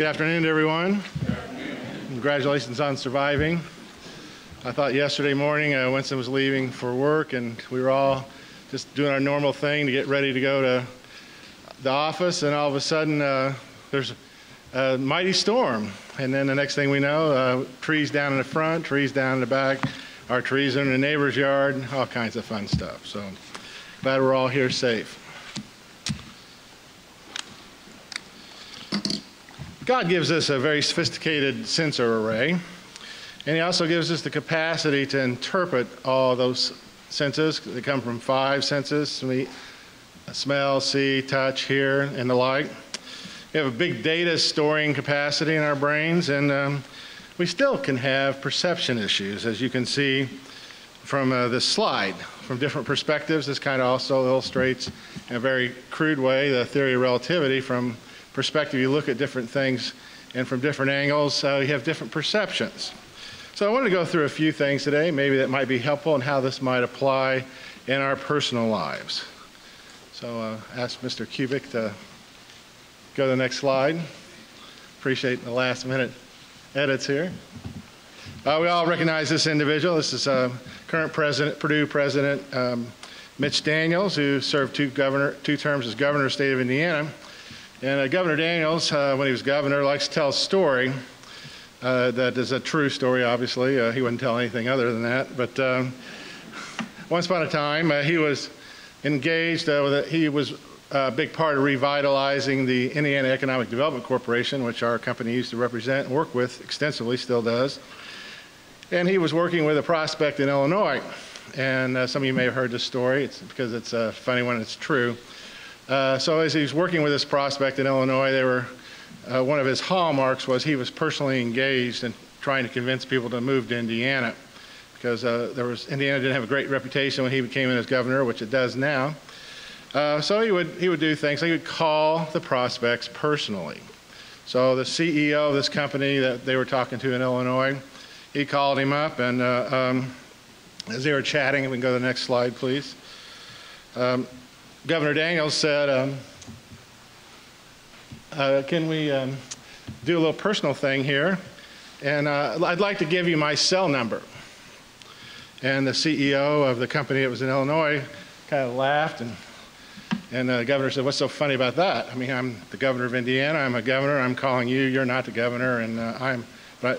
Good afternoon, everyone. Congratulations on surviving. I thought yesterday morning Winston was leaving for work and we were all just doing our normal thing to get ready to go to the office, and all of a sudden there's a mighty storm. And then the next thing we know, trees down in the front, trees down in the back, our trees are in the neighbor's yard, all kinds of fun stuff. So glad we're all here safe. God gives us a very sophisticated sensor array, and he also gives us the capacity to interpret all those senses. They come from 5 senses: smell, see, touch, hear, and the like. We have a big data storing capacity in our brains, and we still can have perception issues, as you can see from this slide. From different perspectives, this kind of also illustrates in a very crude way the theory of relativity. From perspective, you look at different things, and from different angles, you have different perceptions. So I want to go through a few things today, maybe that might be helpful and how this might apply in our personal lives. So ask Mr. Kubik to go to the next slide. Appreciate the last minute edits here. We all recognize this individual. This is current president, Purdue president, Mitch Daniels, who served 2 terms as governor of the state of Indiana. And Governor Daniels, when he was governor, likes to tell a story that is a true story, obviously. He wouldn't tell anything other than that. But once upon a time, he was engaged he was a big part of revitalizing the Indiana Economic Development Corporation, which our company used to represent and work with extensively, still does. And he was working with a prospect in Illinois. And some of you may have heard this story. It's because it's funny when it's true. So as he was working with this prospect in Illinois, they were, one of his hallmarks was he was personally engaged in trying to convince people to move to Indiana, because Indiana didn't have a great reputation when he became in as governor, which it does now. So he would do things like he would call the prospects personally. So the CEO of this company that they were talking to in Illinois, he called him up, and as they were chatting, we can go to the next slide, please. Governor Daniels said, can we do a little personal thing here? And I'd like to give you my cell number. And the CEO of the company that was in Illinois kind of laughed, and the governor said, what's so funny about that? I mean, I'm the governor of Indiana, I'm a governor, I'm calling you, you're not the governor, and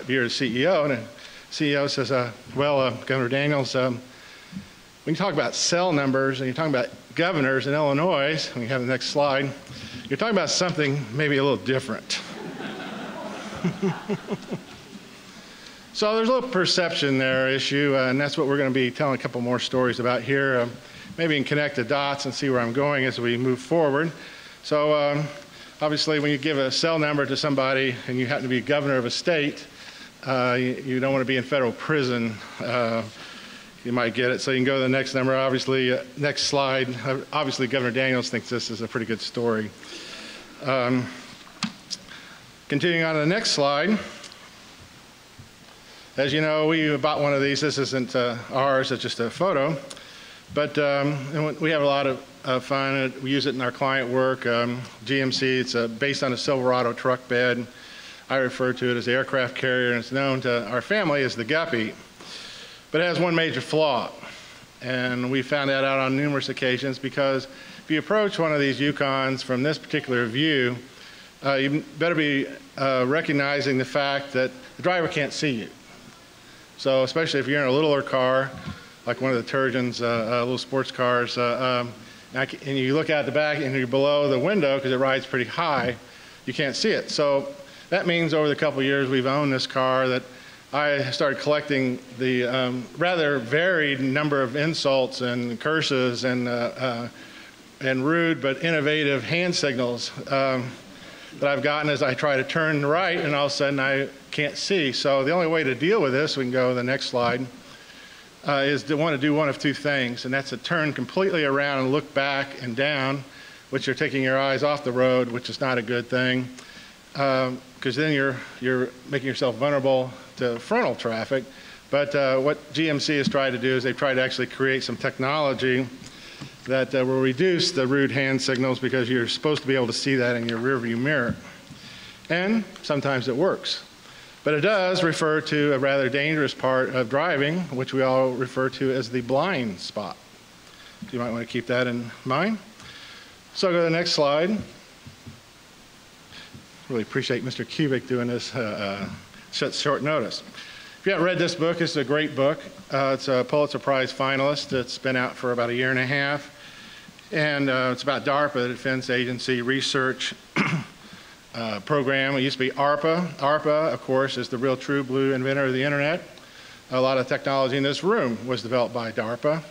you're the CEO. And the CEO says, Governor Daniels, when you talk about cell numbers and you're talking about governors in Illinois, we have the next slide, you're talking about something maybe a little different. So there's a little perception there issue, and that's what we're going to be telling a couple more stories about here. Maybe you can connect the dots and see where I'm going as we move forward. So obviously when you give a cell number to somebody and you happen to be governor of a state, you don't want to be in federal prison. You might get it. So you can go to the next number. Obviously, next slide. Obviously, Governor Daniels thinks this is a pretty good story. Continuing on to the next slide. As you know, we bought one of these. This isn't ours. It's just a photo. But we have a lot of fun. We use it in our client work. GMC, it's based on a Silverado truck bed. I refer to it as the aircraft carrier, and it's known to our family as the guppy. But it has one major flaw, and we found that out on numerous occasions, because if you approach one of these Yukons from this particular view, you better be recognizing the fact that the driver can't see you. So especially if you're in a littler car, like one of the Turgeons, little sports cars, and you look out the back and you're below the window because it rides pretty high, you can't see it. So that means over the couple of years we've owned this car that I started collecting the rather varied number of insults and curses and rude but innovative hand signals that I've gotten as I try to turn right, and all of a sudden I can't see. So the only way to deal with this, we can go to the next slide, is to want to do one of 2 things, and that's to turn completely around and look back and down, which you're taking your eyes off the road, which is not a good thing, because then you're making yourself vulnerable to frontal traffic. But what GMC has tried to do is they've tried to actually create some technology that will reduce the rude hand signals, because you're supposed to be able to see that in your rearview mirror. And sometimes it works. But it does refer to a rather dangerous part of driving, which we all refer to as the blind spot. So you might want to keep that in mind. So I'll go to the next slide. Really appreciate Mr. Kubik doing this short notice. If you haven't read this book, it's a great book. It's a Pulitzer Prize finalist. It's been out for about a year and a half. And it's about DARPA, the Defense Agency Research Program. It used to be ARPA. ARPA, of course, is the real true blue inventor of the internet. A lot of technology in this room was developed by DARPA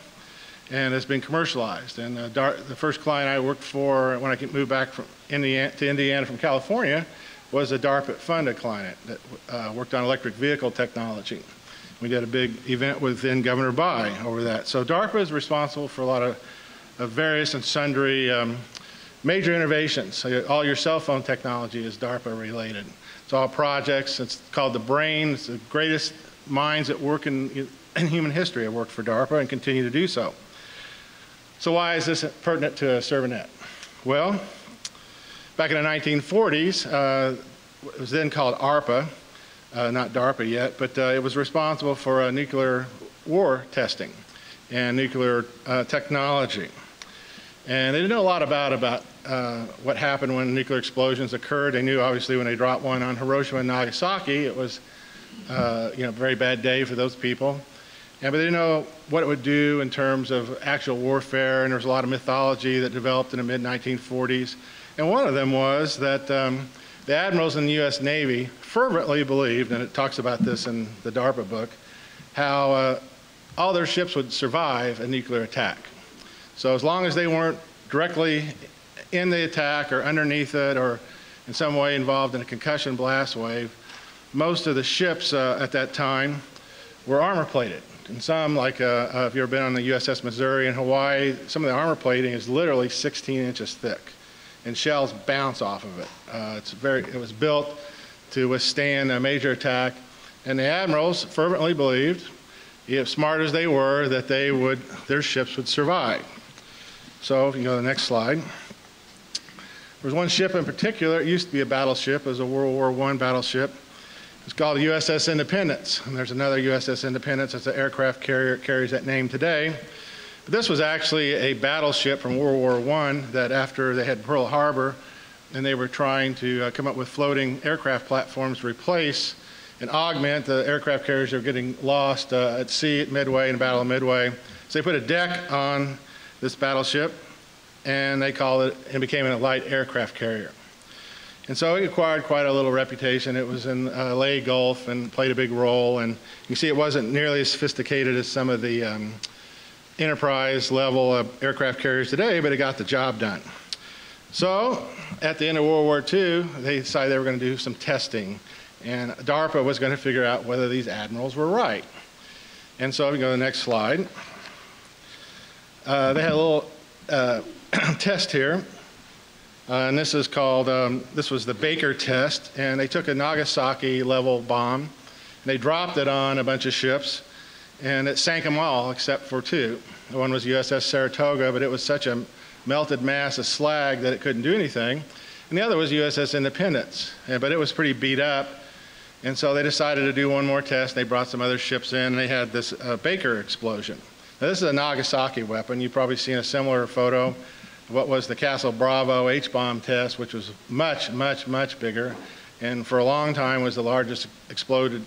and has been commercialized. And the first client I worked for when I moved back from Indiana from California was a DARPA-funded client that worked on electric vehicle technology. We did a big event within Governor Bai over that. So DARPA is responsible for a lot of various and sundry major innovations. All your cell phone technology is DARPA related. It's all projects. It's called the BRAIN. It's the greatest minds that work in human history have worked for DARPA and continue to do so. So why is this pertinent to a ServaNet? Well, back in the 1940s, it was then called ARPA, not DARPA yet, but it was responsible for nuclear war testing and nuclear technology. And they didn't know a lot about what happened when nuclear explosions occurred. They knew, obviously, when they dropped one on Hiroshima and Nagasaki, it was a very bad day for those people. But they didn't know what it would do in terms of actual warfare, and there was a lot of mythology that developed in the mid-1940s. And one of them was that the admirals in the U.S. Navy fervently believed, and it talks about this in the DARPA book, how all their ships would survive a nuclear attack. So as long as they weren't directly in the attack or underneath it or in some way involved in a concussion blast wave, most of the ships at that time were armor plated. And some, like if you've ever been on the USS Missouri in Hawaii, some of the armor plating is literally 16 inches thick, and shells bounce off of it. It was built to withstand a major attack, and the admirals fervently believed, smart as they were, that their ships would survive. So if you can go to the next slide. There was one ship in particular. It used to be a battleship. It was a World War I battleship. It's called the USS Independence. And there's another USS Independence. It's an aircraft carrier. It carries that name today. But this was actually a battleship from World War I that after they had Pearl Harbor and they were trying to come up with floating aircraft platforms to replace and augment the aircraft carriers that were getting lost at sea at Midway, in the Battle of Midway. So they put a deck on this battleship, and they called it, and became a light aircraft carrier. And so it acquired quite a little reputation. It was in Ley Gulf and played a big role, and you can see it wasn't nearly as sophisticated as some of the enterprise level aircraft carriers today, but it got the job done. So at the end of World War II, they decided they were going to do some testing, and DARPA was going to figure out whether these admirals were right. And so if we go to the next slide. They had a little test here, and this is called, this was the Baker test, and they took a Nagasaki level bomb, and they dropped it on a bunch of ships, and it sank them all except for two. One was USS Saratoga, but it was such a melted mass of slag that it couldn't do anything, and the other was USS Independence, but it was pretty beat up, and so they decided to do one more test. They brought some other ships in, and they had this Baker explosion. Now, this is a Nagasaki weapon. You've probably seen a similar photo of what was the Castle Bravo H-bomb test, which was much, much, much bigger, and for a long time was the largest exploded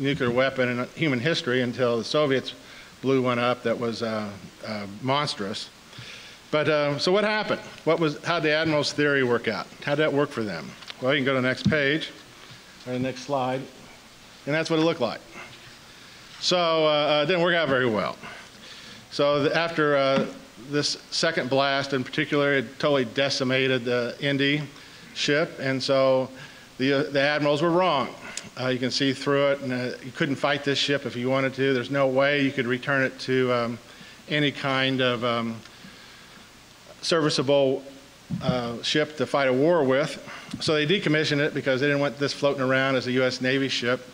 nuclear weapon in human history until the Soviets blew one up that was monstrous. But so what happened? How'd the Admiral's theory work out? How'd that work for them? Well, you can go to the next page, or the next slide, and that's what it looked like. So it didn't work out very well. So after this second blast in particular, it totally decimated the Indy ship, and so the admirals were wrong. You can see through it, and you couldn't fight this ship if you wanted to. There's no way you could return it to any kind of serviceable ship to fight a war with. So they decommissioned it because they didn't want this floating around as a U.S. Navy ship,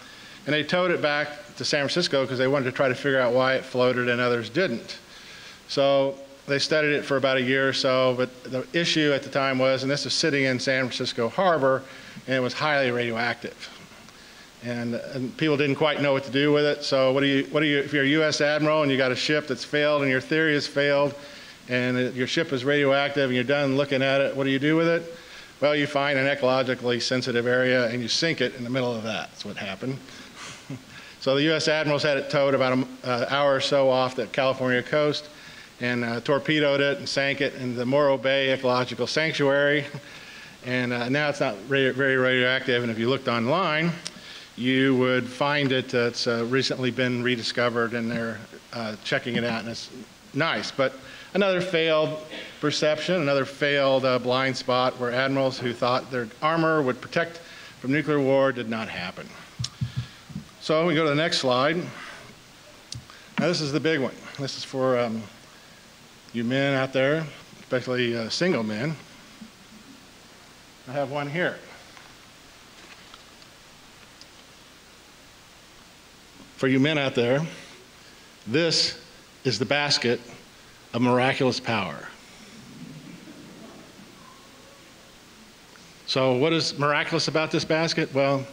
and they towed it back to San Francisco because they wanted to try to figure out why it floated and others didn't. So they studied it for about a year or so, but the issue at the time was, and this was sitting in San Francisco Harbor, and it was highly radioactive. And people didn't quite know what to do with it. So if you're a U.S. admiral and you got a ship that's failed and your theory has failed, and your ship is radioactive and you're done looking at it, what do you do with it? Well, you find an ecologically sensitive area and you sink it in the middle of that. That's what happened. So the U.S. admirals had it towed about an hour or so off the California coast and torpedoed it and sank it in the Morro Bay Ecological Sanctuary. And now it's not very radioactive, and if you looked online, you would find it. It's recently been rediscovered, and they're checking it out, and it's nice. But another failed perception, another failed blind spot where admirals who thought their armor would protect from nuclear war did not happen. So we go to the next slide. Now this is the big one. This is for you men out there, especially single men. I have one here. For you men out there, this is the basket of miraculous power. So what is miraculous about this basket? Well,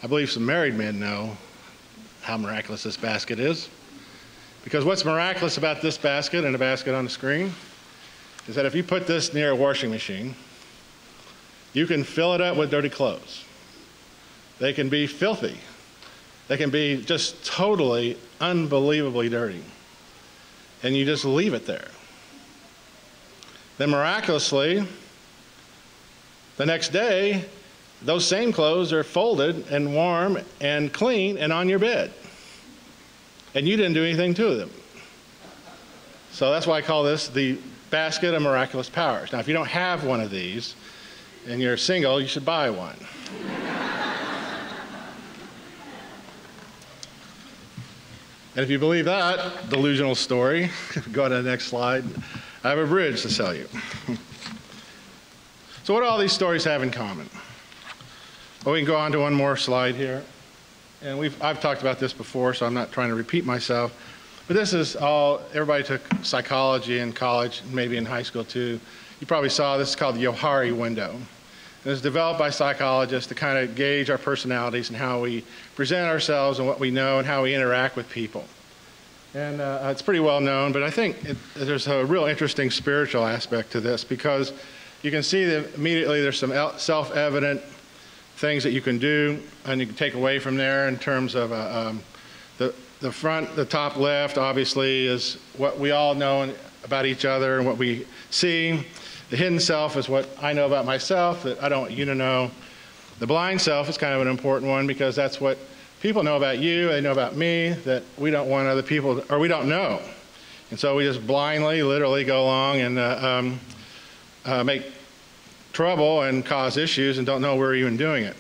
I believe some married men know how miraculous this basket is. Because what's miraculous about this basket and the basket on the screen is that if you put this near a washing machine, you can fill it up with dirty clothes. They can be filthy. They can be just totally, unbelievably dirty. And you just leave it there. Then miraculously, the next day, those same clothes are folded and warm and clean and on your bed. And you didn't do anything to them. So that's why I call this the basket of miraculous powers. Now, if you don't have one of these and you're single, you should buy one. And if you believe that delusional story, go to the next slide. I have a bridge to sell you. So what do all these stories have in common? Well, we can go on to one more slide here. And I've talked about this before, so I'm not trying to repeat myself. But this is all, everybody took psychology in college, maybe in high school too. You probably saw this is called the Johari window. It was developed by psychologists to kind of gauge our personalities and how we present ourselves and what we know and how we interact with people. And it's pretty well known, but I think there's a real interesting spiritual aspect to this, because you can see that immediately there's some self-evident things that you can do and you can take away from there in terms of the top left obviously is what we all know about each other and what we see. The hidden self is what I know about myself that I don't want you to know. The blind self is kind of an important one because that's what people know about you, they know about me, that we don't want other people, or we don't know. And so we just blindly, literally go along and make trouble and cause issues and don't know we're even doing it.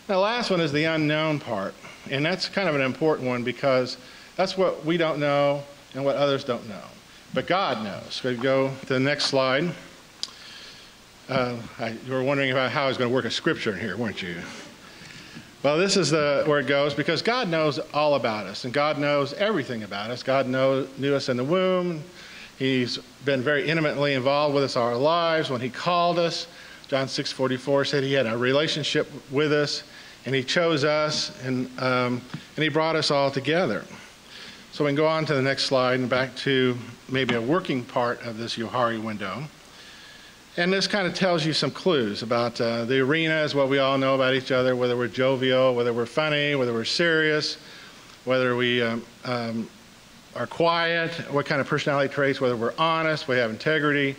Now, the last one is the unknown part. And that's kind of an important one because that's what we don't know and what others don't know. But God knows. So we go to the next slide. You were wondering about how I was going to work a scripture in here, weren't you? Well, this is where it goes, because God knows all about us, and God knows everything about us. God knew us in the womb. He's been very intimately involved with us all our lives. When he called us, John 6:44 said he had a relationship with us, and he chose us, and he brought us all together. So we can go on to the next slide and back to maybe a working part of this Johari window. And this kind of tells you some clues about the arena is what we all know about each other, whether we're jovial, whether we're funny, whether we're serious, whether we are quiet, what kind of personality traits, whether we're honest, we have integrity.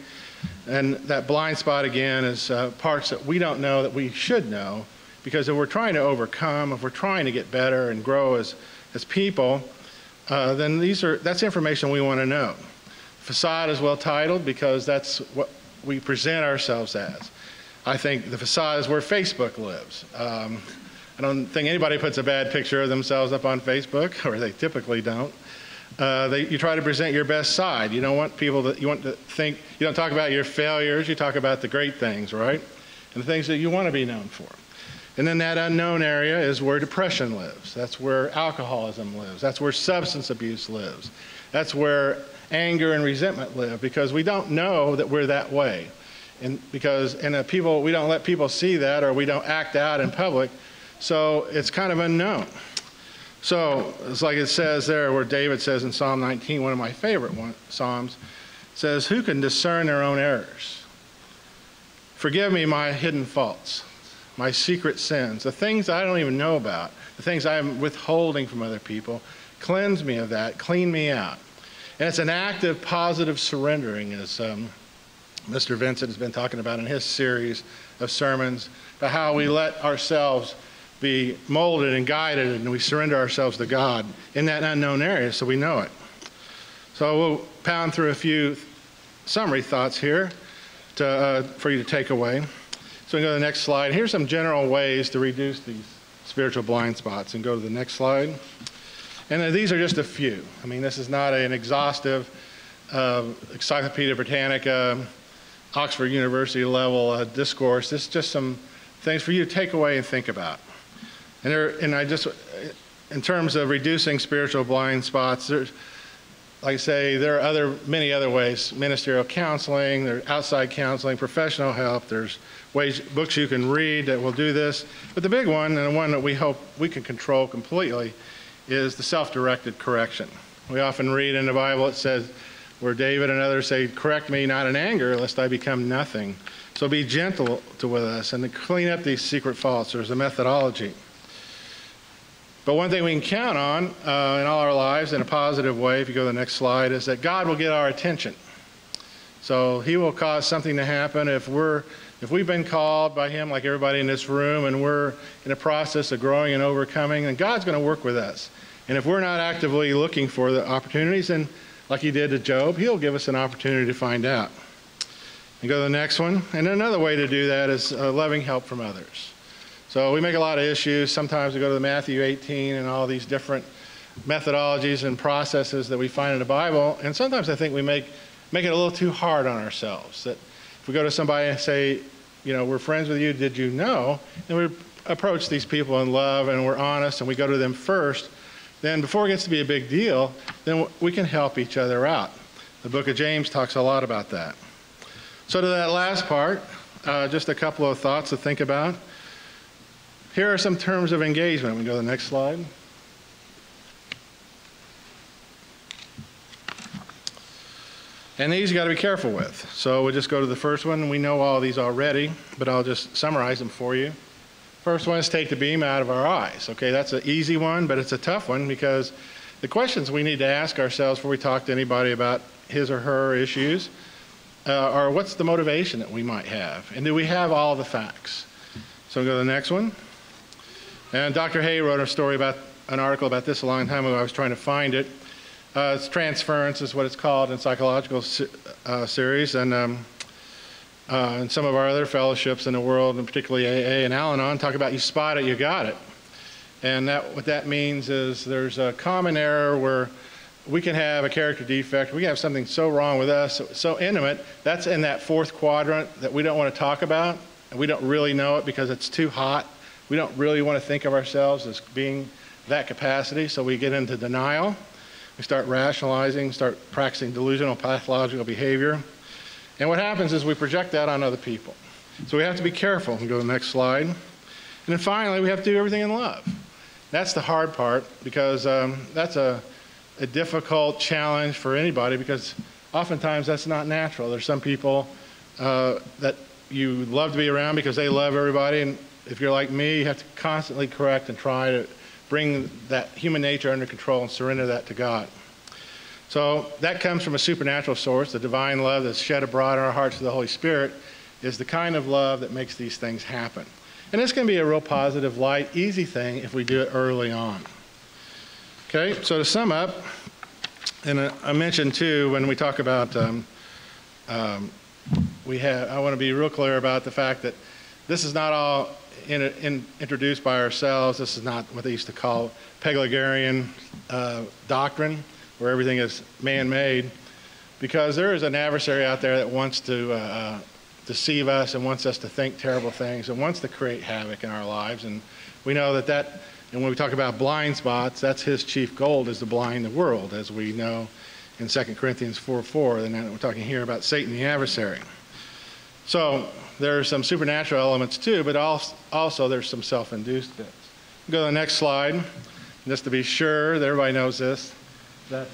And that blind spot, again, is parts that we don't know that we should know, because if we're trying to overcome, if we're trying to get better and grow as people, then that's information we want to know. Facade is well titled because that's what we present ourselves as. I think the facade is where Facebook lives. I don't think anybody puts a bad picture of themselves up on Facebook, or they typically don't. You try to present your best side. You don't want people you want to think, you don't talk about your failures, you talk about the great things, right? And the things that you want to be known for. And then that unknown area is where depression lives. That's where alcoholism lives. That's where substance abuse lives. That's where anger and resentment live, because we don't know that we're that way. And because we don't let people see that, or we don't act out in public, so it's kind of unknown. So it's like it says there, where David says in Psalm 19, one of my favorite Psalms, says, "Who can discern their own errors? Forgive me my hidden faults, my secret sins, the things I don't even know about, the things I'm withholding from other people. Cleanse me of that, clean me out." And it's an active, positive surrendering, as Mr. Vincent has been talking about in his series of sermons, about how we let ourselves be molded and guided, and we surrender ourselves to God in that unknown area so we know it. So we'll pound through a few summary thoughts here for you to take away. So we go to the next slide. Here's some general ways to reduce these spiritual blind spots, and go to the next slide. And these are just a few. I mean, this is not an exhaustive Encyclopedia Britannica, Oxford University level discourse. This is just some things for you to take away and think about. In terms of reducing spiritual blind spots, like I say, there are many other ways. Ministerial counseling, there's outside counseling, professional help, there's books you can read that will do this. But the big one, and the one that we hope we can control completely, is the self-directed correction. We often read in the Bible, it says, where David and others say, "Correct me not in anger, lest I become nothing." So be gentle with us, and to clean up these secret faults, there's a methodology. But one thing we can count on in all our lives in a positive way, if you go to the next slide, is that God will get our attention. So he will cause something to happen if we've been called by him, like everybody in this room, and we're in a process of growing and overcoming, then God's going to work with us. And if we're not actively looking for the opportunities, and like he did to Job, he'll give us an opportunity to find out. And go to the next one. And another way to do that is loving help from others. So we make a lot of issues. Sometimes we go to Matthew 18 and all these different methodologies and processes that we find in the Bible. And sometimes I think we make it a little too hard on ourselves. That if we go to somebody and say, we're friends with you, did you know? And we approach these people in love, and we're honest, and we go to them first. Then before it gets to be a big deal, then we can help each other out. The book of James talks a lot about that. So to that last part, just a couple of thoughts to think about. Here are some terms of engagement. We can go to the next slide. And these you got to be careful with. So we'll just go to the first one. We know all these already, but I'll just summarize them for you. First one is take the beam out of our eyes. Okay, that's an easy one, but it's a tough one, because the questions we need to ask ourselves before we talk to anybody about his or her issues are, what's the motivation that we might have? And do we have all the facts? So we'll go to the next one. And Dr. Hay wrote an article about this a long time ago. I was trying to find it. It's transference is what it's called in psychological series, and some of our other fellowships in the world, and particularly AA and Al-Anon, talk about you spot it, you got it. And what that means is there's a common error where we can have a character defect. We can have something so wrong with us, so intimate, that's in that fourth quadrant that we don't want to talk about, and we don't really know it because it's too hot. We don't really want to think of ourselves as being that capacity, so we get into denial. We start rationalizing, start practicing delusional pathological behavior. And what happens is we project that on other people. So we have to be careful. We go to the next slide. And then finally, we have to do everything in love. That's the hard part, because that's a difficult challenge for anybody, because oftentimes that's not natural. There's some people that you love to be around because they love everybody, and if you're like me, you have to constantly correct and try to bring that human nature under control and surrender that to God. So that comes from a supernatural source. The divine love that's shed abroad in our hearts through the Holy Spirit is the kind of love that makes these things happen. And this can be a real positive, light, easy thing if we do it early on. Okay, so to sum up, and I mentioned too, when we talk about, I want to be real clear about the fact that this is not all introduced by ourselves. This is not what they used to call Peglegarian doctrine, where everything is man-made, because there is an adversary out there that wants to deceive us and wants us to think terrible things and wants to create havoc in our lives. And we know that, and when we talk about blind spots, that's his chief goal, is to blind the world, as we know in 2 Corinthians 4:4. And then we're talking here about Satan, the adversary. So there are some supernatural elements too, but also there's some self-induced bits. Go to the next slide, just to be sure that everybody knows this, that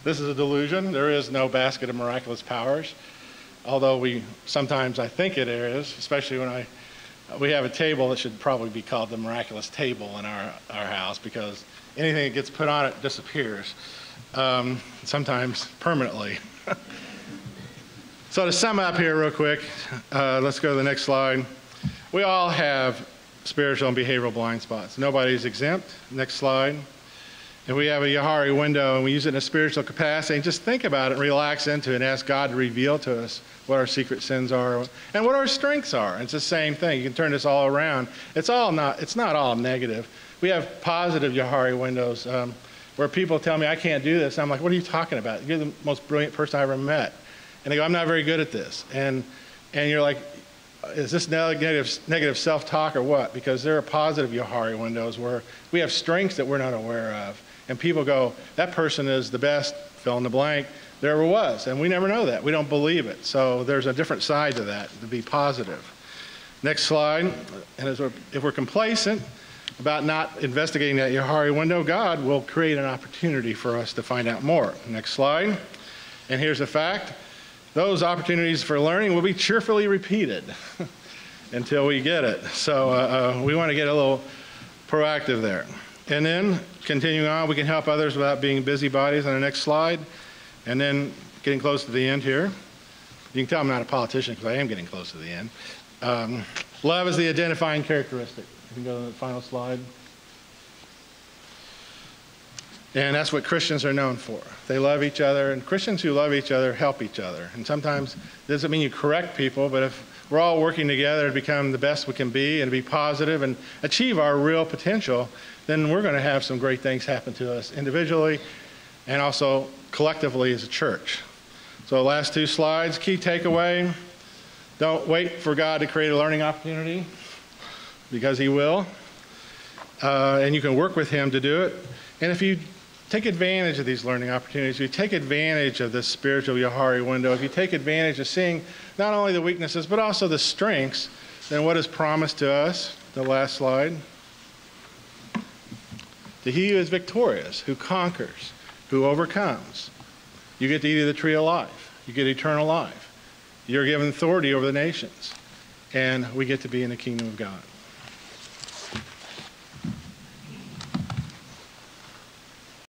this is a delusion. There is no basket of miraculous powers, although sometimes I think it is, especially when we have a table that should probably be called the miraculous table in our house, because anything that gets put on it disappears, sometimes permanently. So to sum up here real quick, let's go to the next slide. We all have spiritual and behavioral blind spots. Nobody's exempt. Next slide. If we have a Yahari window and we use it in a spiritual capacity, just think about it and relax into it and ask God to reveal to us what our secret sins are and what our strengths are. It's the same thing. You can turn this all around. It's not all negative. We have positive Yahari windows where people tell me, I can't do this. I'm like, what are you talking about? You're the most brilliant person I ever met. And they go, I'm not very good at this. And you're like, is this negative self-talk or what? Because there are positive Yahari windows where we have strengths that we're not aware of. And people go, that person is the best, fill in the blank, there ever was. And we never know that. We don't believe it. So there's a different side to that, to be positive. Next slide. And if we're complacent about not investigating that Yahari window, God will create an opportunity for us to find out more. Next slide. And here's the fact. Those opportunities for learning will be cheerfully repeated until we get it. So we want to get a little proactive there. And then, continuing on, we can help others without being busybodies on the next slide. And then, getting close to the end here. You can tell I'm not a politician because I am getting close to the end. Love is the identifying characteristic. You can go to the final slide. And that's what Christians are known for. They love each other, and Christians who love each other help each other. And sometimes it doesn't mean you correct people, but if we're all working together to become the best we can be and to be positive and achieve our real potential, then we're going to have some great things happen to us individually and also collectively as a church. So last two slides, key takeaway, don't wait for God to create a learning opportunity, because he will. And you can work with him to do it. And if you take advantage of these learning opportunities, if you take advantage of this spiritual Yahari window, if you take advantage of seeing not only the weaknesses but also the strengths, then what is promised to us, the last slide, to he who is victorious, who conquers, who overcomes, you get to eat of the tree of life. You get eternal life. You're given authority over the nations. And we get to be in the kingdom of God.